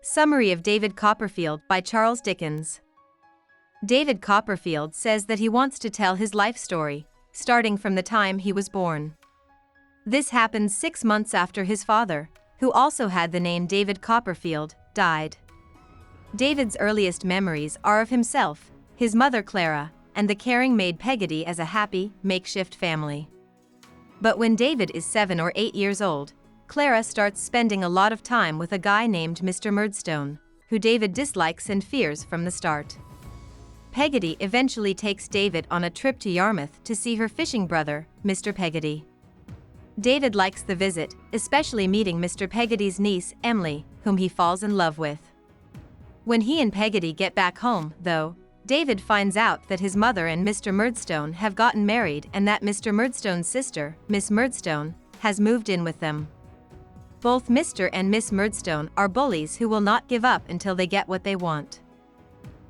Summary of David Copperfield by Charles Dickens. David Copperfield says that he wants to tell his life story, starting from the time he was born. This happens 6 months after his father, who also had the name David Copperfield, died. David's earliest memories are of himself, his mother Clara, and the caring maid Peggotty as a happy, makeshift family. But when David is 7 or 8 years old, Clara starts spending a lot of time with a guy named Mr. Murdstone, who David dislikes and fears from the start. Peggotty eventually takes David on a trip to Yarmouth to see her fishing brother, Mr. Peggotty. David likes the visit, especially meeting Mr. Peggotty's niece, Emily, whom he falls in love with. When he and Peggotty get back home, though, David finds out that his mother and Mr. Murdstone have gotten married and that Mr. Murdstone's sister, Miss Murdstone, has moved in with them. Both Mr. and Miss Murdstone are bullies who will not give up until they get what they want.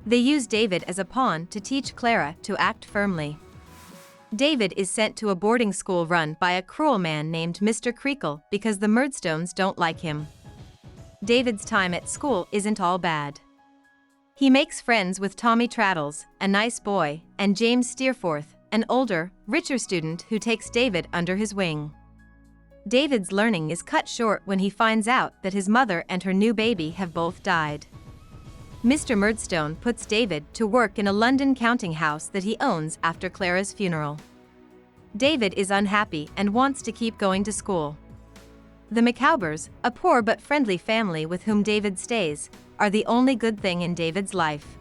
They use David as a pawn to teach Clara to act firmly. David is sent to a boarding school run by a cruel man named Mr. Creakle because the Murdstones don't like him. David's time at school isn't all bad. He makes friends with Tommy Traddles, a nice boy, and James Steerforth, an older, richer student who takes David under his wing. David's learning is cut short when he finds out that his mother and her new baby have both died. Mr. Murdstone puts David to work in a London counting house that he owns after Clara's funeral. David is unhappy and wants to keep going to school. The Micawbers, a poor but friendly family with whom David stays, are the only good thing in David's life.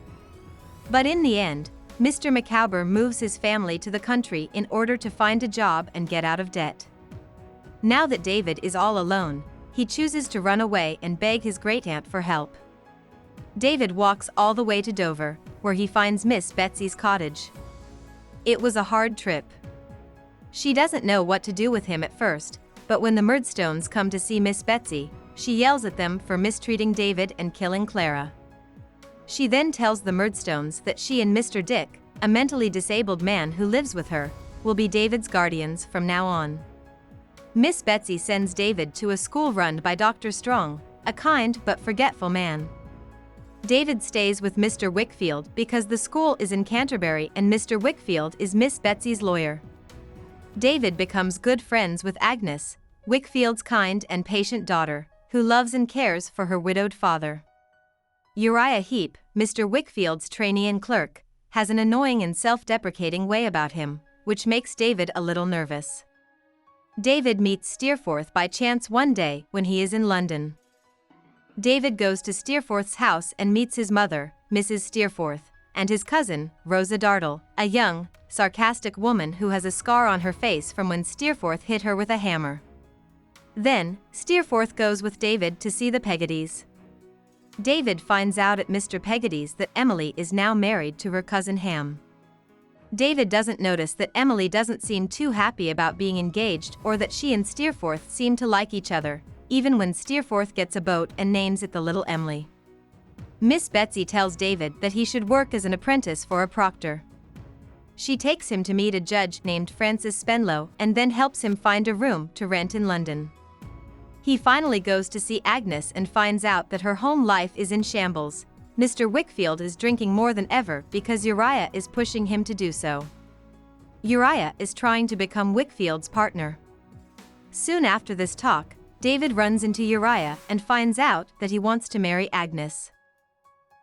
But in the end, Mr. Micawber moves his family to the country in order to find a job and get out of debt. Now that David is all alone, he chooses to run away and beg his great-aunt for help. David walks all the way to Dover, where he finds Miss Betsy's cottage. It was a hard trip. She doesn't know what to do with him at first, but when the Murdstones come to see Miss Betsy, she yells at them for mistreating David and killing Clara. She then tells the Murdstones that she and Mr. Dick, a mentally disabled man who lives with her, will be David's guardians from now on. Miss Betsy sends David to a school run by Dr. Strong, a kind but forgetful man. David stays with Mr. Wickfield because the school is in Canterbury and Mr. Wickfield is Miss Betsy's lawyer. David becomes good friends with Agnes, Wickfield's kind and patient daughter, who loves and cares for her widowed father. Uriah Heep, Mr. Wickfield's trainee and clerk, has an annoying and self-deprecating way about him, which makes David a little nervous. David meets Steerforth by chance one day when he is in London. David goes to Steerforth's house and meets his mother, Mrs. Steerforth, and his cousin, Rosa Dartle, a young, sarcastic woman who has a scar on her face from when Steerforth hit her with a hammer. Then, Steerforth goes with David to see the Peggottys. David finds out at Mr. Peggotty's that Emily is now married to her cousin Ham. David doesn't notice that Emily doesn't seem too happy about being engaged or that she and Steerforth seem to like each other, even when Steerforth gets a boat and names it the Little Emily. Miss Betsy tells David that he should work as an apprentice for a proctor. She takes him to meet a judge named Francis Spenlow and then helps him find a room to rent in London. He finally goes to see Agnes and finds out that her home life is in shambles. Mr. Wickfield is drinking more than ever because Uriah is pushing him to do so. Uriah is trying to become Wickfield's partner. Soon after this talk, David runs into Uriah and finds out that he wants to marry Agnes.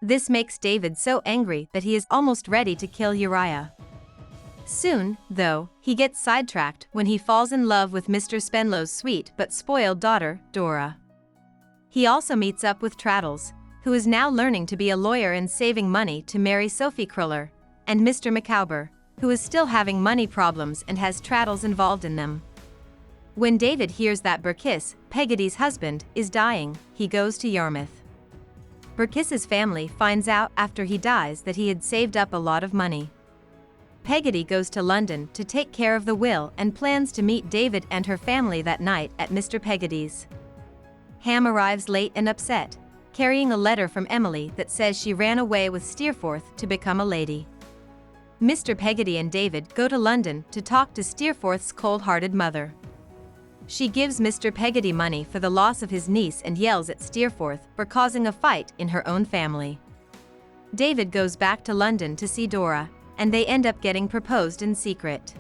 This makes David so angry that he is almost ready to kill Uriah. Soon, though, he gets sidetracked when he falls in love with Mr. Spenlow's sweet but spoiled daughter, Dora. He also meets up with Traddles, who is now learning to be a lawyer and saving money to marry Sophie Cruller, and Mr. Micawber, who is still having money problems and has Traddles involved in them. When David hears that Burkiss, Peggotty's husband, is dying, he goes to Yarmouth. Burkiss's family finds out after he dies that he had saved up a lot of money. Peggotty goes to London to take care of the will and plans to meet David and her family that night at Mr. Peggotty's. Ham arrives late and upset, carrying a letter from Emily that says she ran away with Steerforth to become a lady. Mr. Peggotty and David go to London to talk to Steerforth's cold-hearted mother. She gives Mr. Peggotty money for the loss of his niece and yells at Steerforth for causing a fight in her own family. David goes back to London to see Dora, and they end up getting proposed in secret.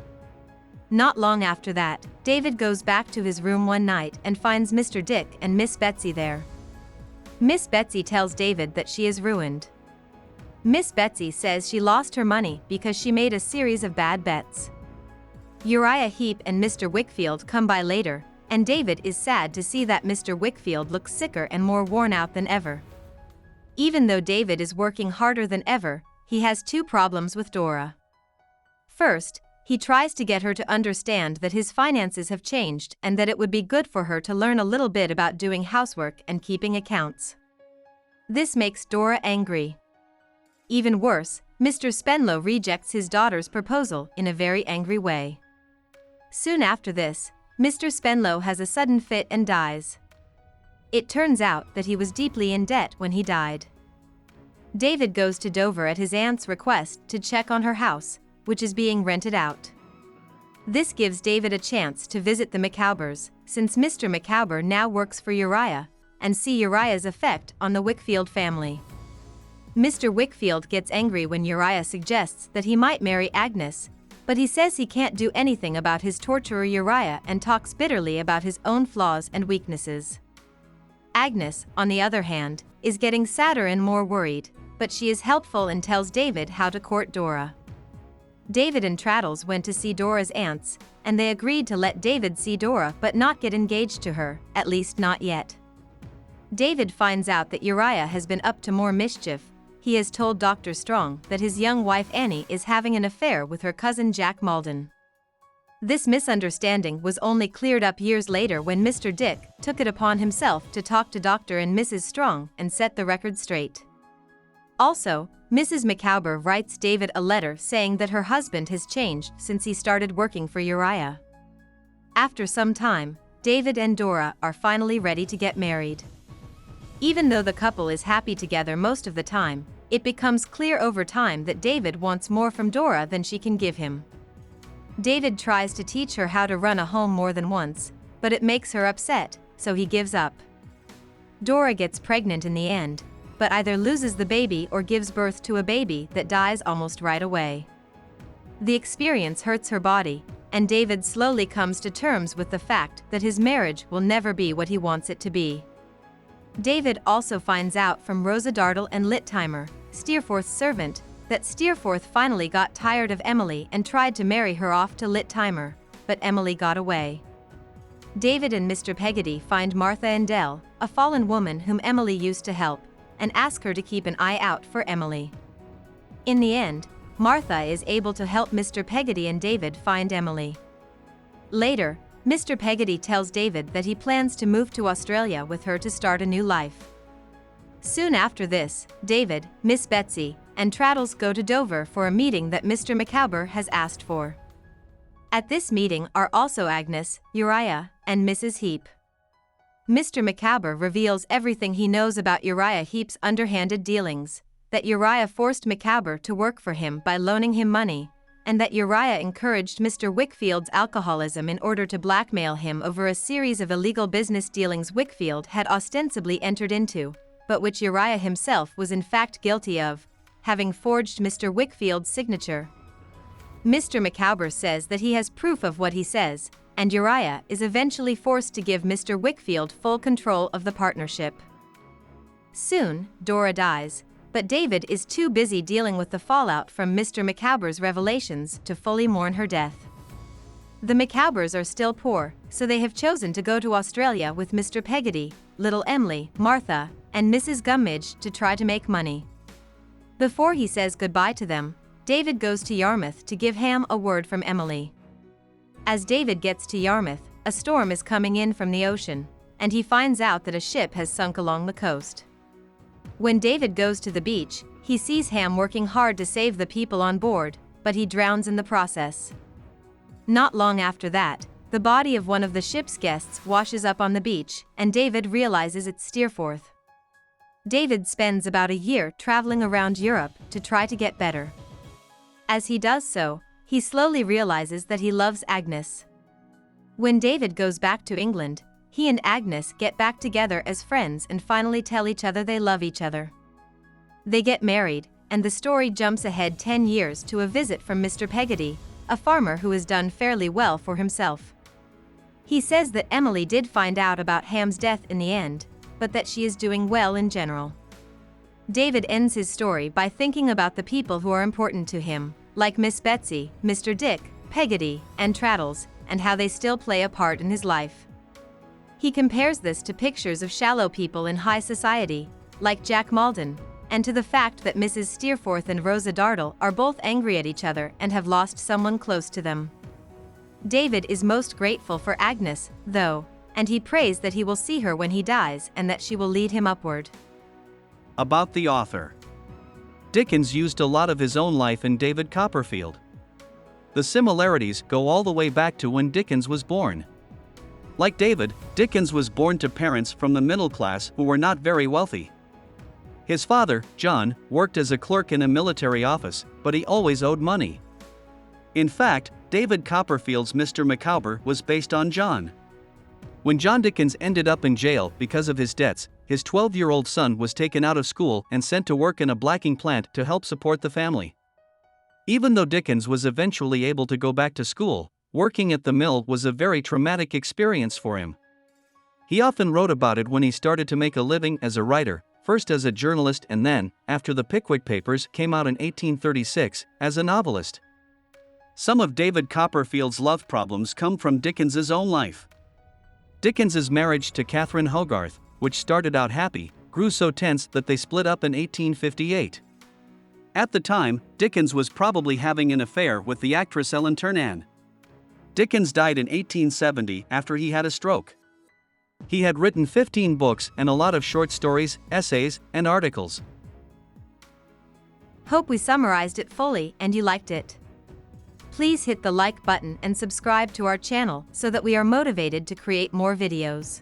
Not long after that, David goes back to his room one night and finds Mr. Dick and Miss Betsy there. Miss Betsy tells David that she is ruined. Miss Betsy says she lost her money because she made a series of bad bets. Uriah Heep and Mr. Wickfield come by later, and David is sad to see that Mr. Wickfield looks sicker and more worn out than ever. Even though David is working harder than ever, he has two problems with Dora. First, he tries to get her to understand that his finances have changed and that it would be good for her to learn a little bit about doing housework and keeping accounts. This makes Dora angry. Even worse, Mr. Spenlow rejects his daughter's proposal in a very angry way. Soon after this, Mr. Spenlow has a sudden fit and dies. It turns out that he was deeply in debt when he died. David goes to Dover at his aunt's request to check on her house, which is being rented out. This gives David a chance to visit the Micawbers, since Mr. Micawber now works for Uriah, and see Uriah's effect on the Wickfield family. Mr. Wickfield gets angry when Uriah suggests that he might marry Agnes, but he says he can't do anything about his torturer Uriah and talks bitterly about his own flaws and weaknesses. Agnes, on the other hand, is getting sadder and more worried, but she is helpful and tells David how to court Dora. David and Traddles went to see Dora's aunts, and they agreed to let David see Dora but not get engaged to her, at least not yet. David finds out that Uriah has been up to more mischief. He has told Dr. Strong that his young wife Annie is having an affair with her cousin Jack Maldon. This misunderstanding was only cleared up years later when Mr. Dick took it upon himself to talk to Dr. and Mrs. Strong and set the record straight. Also, Mrs. Micawber writes David a letter saying that her husband has changed since he started working for Uriah. After some time, David and Dora are finally ready to get married. Even though the couple is happy together most of the time, it becomes clear over time that David wants more from Dora than she can give him. David tries to teach her how to run a home more than once, but it makes her upset, so he gives up. Dora gets pregnant in the end, but either loses the baby or gives birth to a baby that dies almost right away. The experience hurts her body, and David slowly comes to terms with the fact that his marriage will never be what he wants it to be. David also finds out from Rosa Dartle and Littimer, Steerforth's servant, that Steerforth finally got tired of Emily and tried to marry her off to Littimer, but Emily got away. David and Mr. Peggotty find Martha Endell, a fallen woman whom Emily used to help, and ask her to keep an eye out for Emily. In the end, Martha is able to help Mr. Peggotty and David find Emily. Later, Mr. Peggotty tells David that he plans to move to Australia with her to start a new life. Soon after this, David, Miss Betsy, and Traddles go to Dover for a meeting that Mr. Micawber has asked for. At this meeting are also Agnes, Uriah, and Mrs. Heep. Mr. Micawber reveals everything he knows about Uriah Heep's underhanded dealings, that Uriah forced Micawber to work for him by loaning him money, and that Uriah encouraged Mr. Wickfield's alcoholism in order to blackmail him over a series of illegal business dealings Wickfield had ostensibly entered into, but which Uriah himself was in fact guilty of, having forged Mr. Wickfield's signature. Mr. Micawber says that he has proof of what he says, and Uriah is eventually forced to give Mr. Wickfield full control of the partnership. Soon, Dora dies, but David is too busy dealing with the fallout from Mr. Micawber's revelations to fully mourn her death. The Micawbers are still poor, so they have chosen to go to Australia with Mr. Peggotty, little Emily, Martha, and Mrs. Gummidge to try to make money. Before he says goodbye to them, David goes to Yarmouth to give Ham a word from Emily. As David gets to Yarmouth, a storm is coming in from the ocean, and he finds out that a ship has sunk along the coast. When David goes to the beach, he sees Ham working hard to save the people on board, but he drowns in the process. Not long after that, the body of one of the ship's guests washes up on the beach, and David realizes it's Steerforth. David spends about a year traveling around Europe to try to get better. As he does so, he slowly realizes that he loves Agnes. When David goes back to England, he and Agnes get back together as friends and finally tell each other they love each other. They get married, and the story jumps ahead 10 years to a visit from Mr. Peggotty, a farmer who has done fairly well for himself. He says that Emily did find out about Ham's death in the end, but that she is doing well in general. David ends his story by thinking about the people who are important to him, like Miss Betsy, Mr. Dick, Peggotty, and Traddles, and how they still play a part in his life. He compares this to pictures of shallow people in high society, like Jack Maldon, and to the fact that Mrs. Steerforth and Rosa Dartle are both angry at each other and have lost someone close to them. David is most grateful for Agnes, though, and he prays that he will see her when he dies and that she will lead him upward. About the author. Dickens used a lot of his own life in David Copperfield. The similarities go all the way back to when Dickens was born. Like David, Dickens was born to parents from the middle class who were not very wealthy. His father, John, worked as a clerk in a military office, but he always owed money. In fact, David Copperfield's Mr. Micawber was based on John. When John Dickens ended up in jail because of his debts, his 12-year-old son was taken out of school and sent to work in a blacking plant to help support the family. Even though Dickens was eventually able to go back to school, working at the mill was a very traumatic experience for him. He often wrote about it when he started to make a living as a writer, first as a journalist and then, after the Pickwick Papers came out in 1836, as a novelist. Some of David Copperfield's love problems come from Dickens's own life. Dickens's marriage to Catherine Hogarth, which started out happy, grew so tense that they split up in 1858. At the time, Dickens was probably having an affair with the actress Ellen Ternan. Dickens died in 1870 after he had a stroke. He had written 15 books and a lot of short stories, essays, and articles. Hope we summarized it fully and you liked it. Please hit the like button and subscribe to our channel so that we are motivated to create more videos.